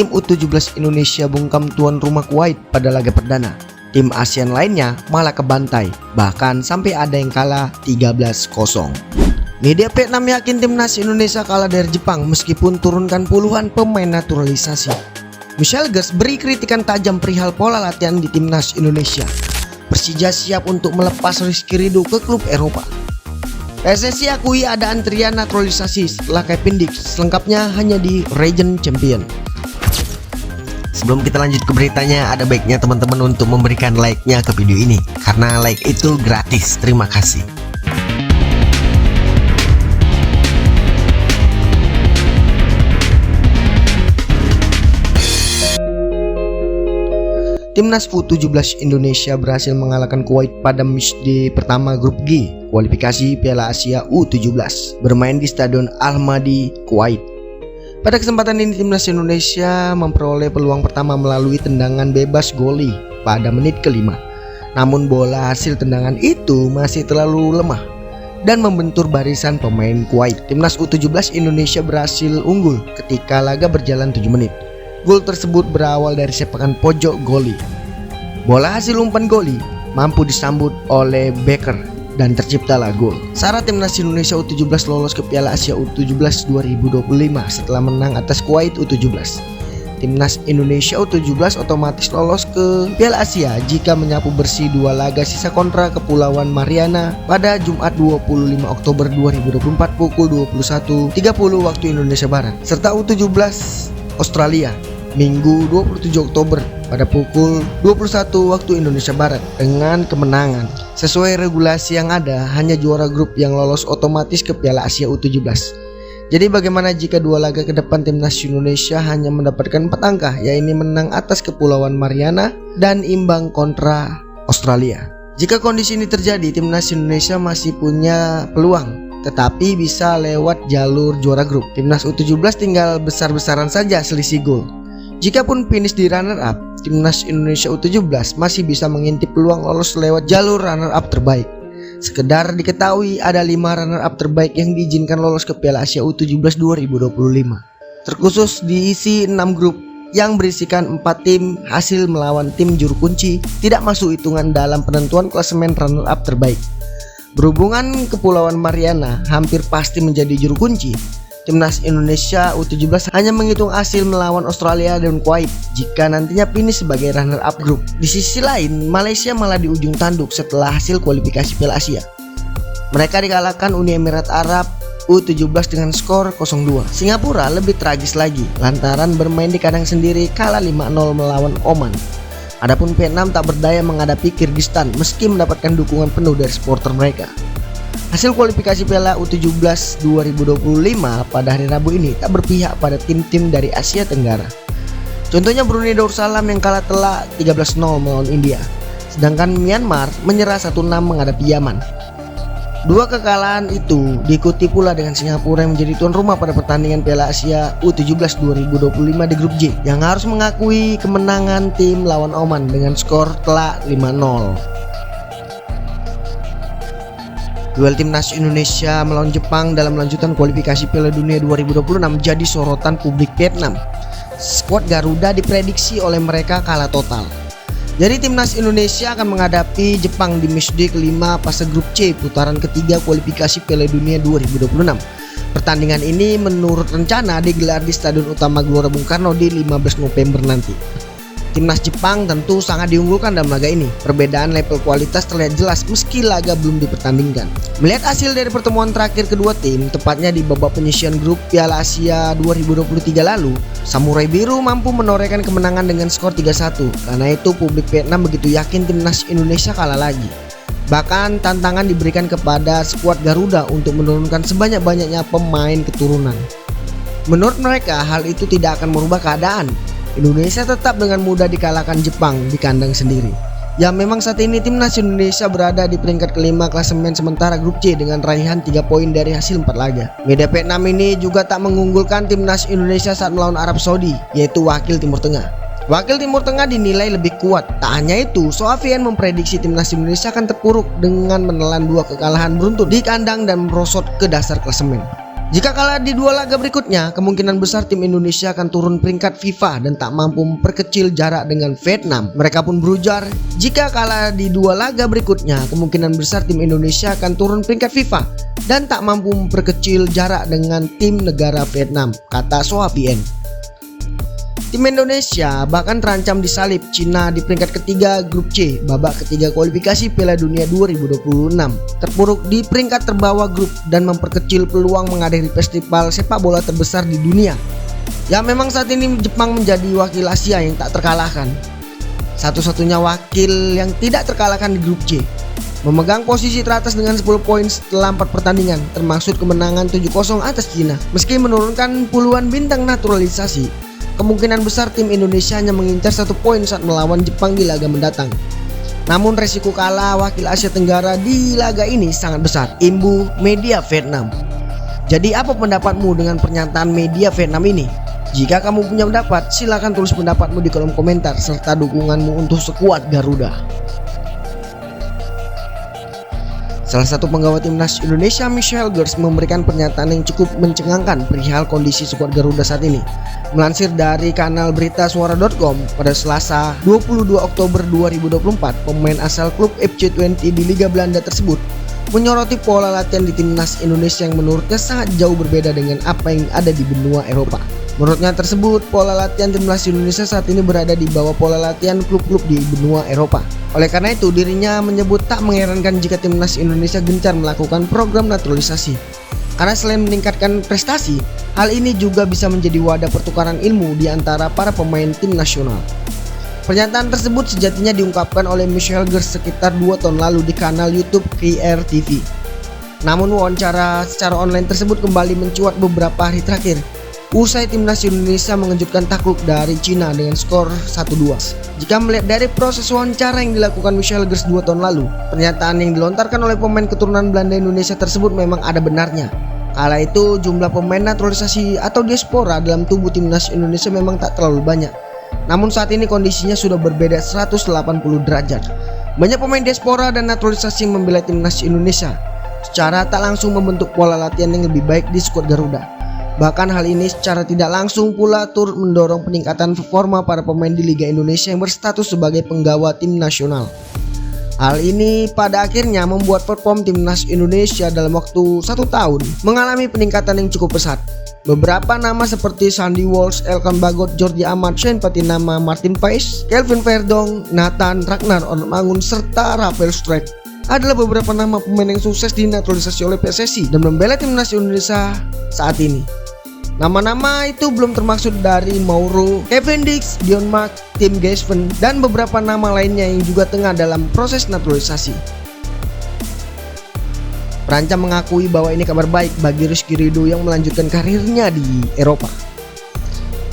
tim U17 Indonesia bungkam tuan rumah Kuwait pada laga perdana. Tim ASEAN lainnya malah kebantai, bahkan sampai ada yang kalah 13-0. Media Vietnam yakin timnas Indonesia kalah dari Jepang meskipun turunkan puluhan pemain naturalisasi. Michel Gers beri kritikan tajam perihal pola latihan di timnas Indonesia. Persija siap untuk melepas Rizky Ridho ke klub Eropa. PSSI akui ada antrian naturalisasi setelah Kevin Dix, selengkapnya hanya di Region Champion. Sebelum kita lanjut ke beritanya, ada baiknya teman-teman untuk memberikan like-nya ke video ini, karena like itu gratis. Terima kasih. Timnas U17 Indonesia berhasil mengalahkan Kuwait pada matchday pertama grup G kualifikasi Piala Asia U17 bermain di Stadion Al-Mahdi, Kuwait. Pada kesempatan ini timnas Indonesia memperoleh peluang pertama melalui tendangan bebas goli pada menit ke-5. Namun bola hasil tendangan itu masih terlalu lemah dan membentur barisan pemain Kuwait. Timnas U17 Indonesia berhasil unggul ketika laga berjalan 7 menit. Gol tersebut berawal dari sepakan pojok goli. Bola hasil umpan goli mampu disambut oleh Becker dan terciptalah gol. Syarat timnas Indonesia U17 lolos ke Piala Asia U17 2025 setelah menang atas Kuwait U17. Timnas Indonesia U17 otomatis lolos ke Piala Asia jika menyapu bersih 2 laga sisa kontra Kepulauan Mariana pada Jumat 25 Oktober 2024 pukul 21.30 waktu Indonesia Barat, serta U17 Australia Minggu 27 Oktober pada pukul 21 waktu Indonesia Barat dengan kemenangan. Sesuai regulasi yang ada, hanya juara grup yang lolos otomatis ke Piala Asia U17. Jadi bagaimana jika 2 laga ke depan timnas Indonesia hanya mendapatkan 4 angka, yaitu menang atas Kepulauan Mariana dan imbang kontra Australia? Jika kondisi ini terjadi, timnas Indonesia masih punya peluang, tetapi bisa lewat jalur juara grup. Timnas U17 tinggal besar-besaran saja selisih gol. Jikapun finish di runner up, timnas Indonesia U17 masih bisa mengintip peluang lolos lewat jalur runner up terbaik. Sekedar diketahui ada 5 runner up terbaik yang diizinkan lolos ke Piala Asia U17 2025. Terkhusus diisi 6 grup yang berisikan 4 tim hasil melawan tim juru kunci tidak masuk hitungan dalam penentuan klasemen runner up terbaik. Berhubungan Kepulauan Mariana hampir pasti menjadi juru kunci, timnas Indonesia U17 hanya menghitung hasil melawan Australia dan Kuwait jika nantinya finish sebagai runner up grup. Di sisi lain, Malaysia malah di ujung tanduk setelah hasil kualifikasi Piala Asia. Mereka dikalahkan Uni Emirat Arab U17 dengan skor 0-2. Singapura lebih tragis lagi lantaran bermain di kandang sendiri kalah 5-0 melawan Oman. Adapun Vietnam tak berdaya menghadapi Kyrgyzstan meski mendapatkan dukungan penuh dari supporter mereka. Hasil kualifikasi Piala U17 2025 pada hari Rabu ini tak berpihak pada tim-tim dari Asia Tenggara. Contohnya Brunei Darussalam yang kalah telak 13-0 melawan India, sedangkan Myanmar menyerah 1-6 menghadapi Yaman. 2 kekalahan itu diikuti pula dengan Singapura yang menjadi tuan rumah pada pertandingan Piala Asia U17 2025 di grup J yang harus mengakui kemenangan tim lawan Oman dengan skor telak 5-0. Duel timnas Indonesia melawan Jepang dalam lanjutan kualifikasi Piala Dunia 2026 jadi sorotan publik Vietnam. Skuad Garuda diprediksi oleh mereka kalah total. Jadi timnas Indonesia akan menghadapi Jepang di matchday kelima fase grup C putaran ketiga kualifikasi Piala Dunia 2026. Pertandingan ini menurut rencana digelar di Stadion Utama Gelora Bung Karno di 15 November nanti. Timnas Jepang tentu sangat diunggulkan dalam laga ini. Perbedaan level kualitas terlihat jelas meski laga belum dipertandingkan. Melihat hasil dari pertemuan terakhir kedua tim, tepatnya di babak penyisihan grup Piala Asia 2023 lalu, Samurai Biru mampu menorehkan kemenangan dengan skor 3-1. Karena itu publik Vietnam begitu yakin timnas Indonesia kalah lagi. Bahkan tantangan diberikan kepada skuad Garuda untuk menurunkan sebanyak-banyaknya pemain keturunan. Menurut mereka hal itu tidak akan merubah keadaan. Indonesia tetap dengan mudah dikalahkan Jepang di kandang sendiri. Ya memang saat ini timnas Indonesia berada di peringkat kelima klasemen sementara grup C dengan raihan 3 poin dari hasil 4 laga. Media Vietnam ini juga tak mengunggulkan timnas Indonesia saat melawan Arab Saudi, yaitu wakil Timur Tengah. Wakil Timur Tengah dinilai lebih kuat. Tak hanya itu, Sofian memprediksi timnas Indonesia akan terpuruk dengan menelan 2 kekalahan beruntun di kandang dan merosot ke dasar klasemen. Jika kalah di 2 laga berikutnya, kemungkinan besar tim Indonesia akan turun peringkat FIFA dan tak mampu memperkecil jarak dengan Vietnam. Mereka pun berujar, jika kalah di 2 laga berikutnya, kemungkinan besar tim Indonesia akan turun peringkat FIFA dan tak mampu memperkecil jarak dengan tim negara Vietnam, kata Soapien. Tim Indonesia bahkan terancam disalip Cina di peringkat ketiga grup C babak ketiga kualifikasi Piala Dunia 2026. Terpuruk di peringkat terbawah grup dan memperkecil peluang menghadiri festival sepak bola terbesar di dunia. Ya memang saat ini Jepang menjadi wakil Asia yang tak terkalahkan. Satu-satunya wakil yang tidak terkalahkan di grup C. Memegang posisi teratas dengan 10 poin setelah 4 pertandingan, termasuk kemenangan 7-0 atas Cina. Meski menurunkan puluhan bintang naturalisasi, kemungkinan besar tim Indonesia hanya mengincar 1 poin saat melawan Jepang di laga mendatang. Namun resiko kalah wakil Asia Tenggara di laga ini sangat besar, imbu media Vietnam. Jadi apa pendapatmu dengan pernyataan media Vietnam ini? Jika kamu punya pendapat, silakan tulis pendapatmu di kolom komentar serta dukunganmu untuk skuad Garuda. Salah satu penggawa timnas Indonesia, Michelle Gers, memberikan pernyataan yang cukup mencengangkan perihal kondisi skuad Garuda saat ini. Melansir dari kanal berita suara.com, pada Selasa 22 Oktober 2024, pemain asal klub FC20 di Liga Belanda tersebut menyoroti pola latihan di timnas Indonesia yang menurutnya sangat jauh berbeda dengan apa yang ada di benua Eropa. Menurutnya tersebut, pola latihan timnas Indonesia saat ini berada di bawah pola latihan klub-klub di benua Eropa. Oleh karena itu, dirinya menyebut tak mengherankan jika timnas Indonesia gencar melakukan program naturalisasi. Karena selain meningkatkan prestasi, hal ini juga bisa menjadi wadah pertukaran ilmu di antara para pemain tim nasional. Pernyataan tersebut sejatinya diungkapkan oleh Michelle Gers sekitar 2 tahun lalu di kanal YouTube KR TV. Namun wawancara secara online tersebut kembali mencuat beberapa hari terakhir, usai timnas Indonesia mengejutkan takluk dari Cina dengan skor 1-2. Jika melihat dari proses wawancara yang dilakukan Michelle Gers 2 tahun lalu, pernyataan yang dilontarkan oleh pemain keturunan Belanda Indonesia tersebut memang ada benarnya. Kala itu jumlah pemain naturalisasi atau diaspora dalam tubuh timnas Indonesia memang tak terlalu banyak. Namun saat ini kondisinya sudah berbeda 180 derajat. Banyak pemain diaspora dan naturalisasi yang membela timnas Indonesia, secara tak langsung membentuk pola latihan yang lebih baik di skuad Garuda. Bahkan hal ini secara tidak langsung pula turut mendorong peningkatan performa para pemain di Liga Indonesia yang berstatus sebagai penggawa tim nasional. Hal ini pada akhirnya membuat perform timnas Indonesia dalam waktu 1 tahun mengalami peningkatan yang cukup pesat. Beberapa nama seperti Sandy Walsh, Elkan Bagot, Jordi Amat, Shane Patinama, Martin Paes, Kelvin Verdong, Nathan, Ragnar Ormangun, serta Rafael Struijk adalah beberapa nama pemain yang sukses dinaturalisasi oleh PSSI dan membela timnas Indonesia saat ini. Nama-nama itu belum termasuk dari Mauro, Kevin Dix, Dion Mark, Tim Geesven, dan beberapa nama lainnya yang juga tengah dalam proses naturalisasi. Perancam mengakui bahwa ini kabar baik bagi Rizky Ridho yang melanjutkan karirnya di Eropa.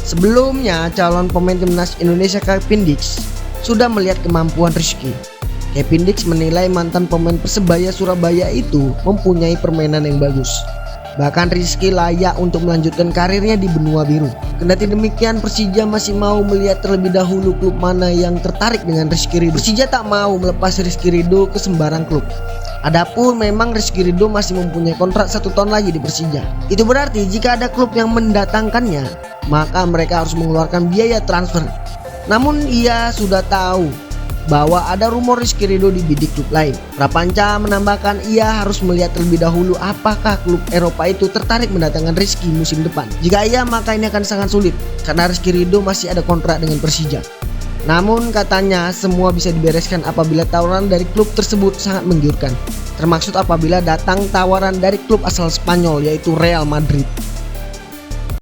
Sebelumnya, calon pemain timnas Indonesia Kevin Dix sudah melihat kemampuan Rizky. Kevin Dix menilai mantan pemain Persebaya Surabaya itu mempunyai permainan yang bagus. Bahkan Rizky layak untuk melanjutkan karirnya di benua biru. Kendati demikian, Persija masih mau melihat terlebih dahulu klub mana yang tertarik dengan Rizky Ridho. Persija tak mau melepas Rizky Ridho ke sembarang klub. Adapun memang Rizky Ridho masih mempunyai kontrak 1 tahun lagi di Persija. Itu berarti jika ada klub yang mendatangkannya, maka mereka harus mengeluarkan biaya transfer. Namun ia sudah tahu bahwa ada rumor Rizky Ridho dibidik klub lain. Prapanca menambahkan ia harus melihat terlebih dahulu apakah klub Eropa itu tertarik mendatangkan Rizky musim depan. Jika iya, maka ini akan sangat sulit karena Rizky Ridho masih ada kontrak dengan Persija. Namun katanya semua bisa dibereskan apabila tawaran dari klub tersebut sangat menggiurkan, termaksud apabila datang tawaran dari klub asal Spanyol yaitu Real Madrid.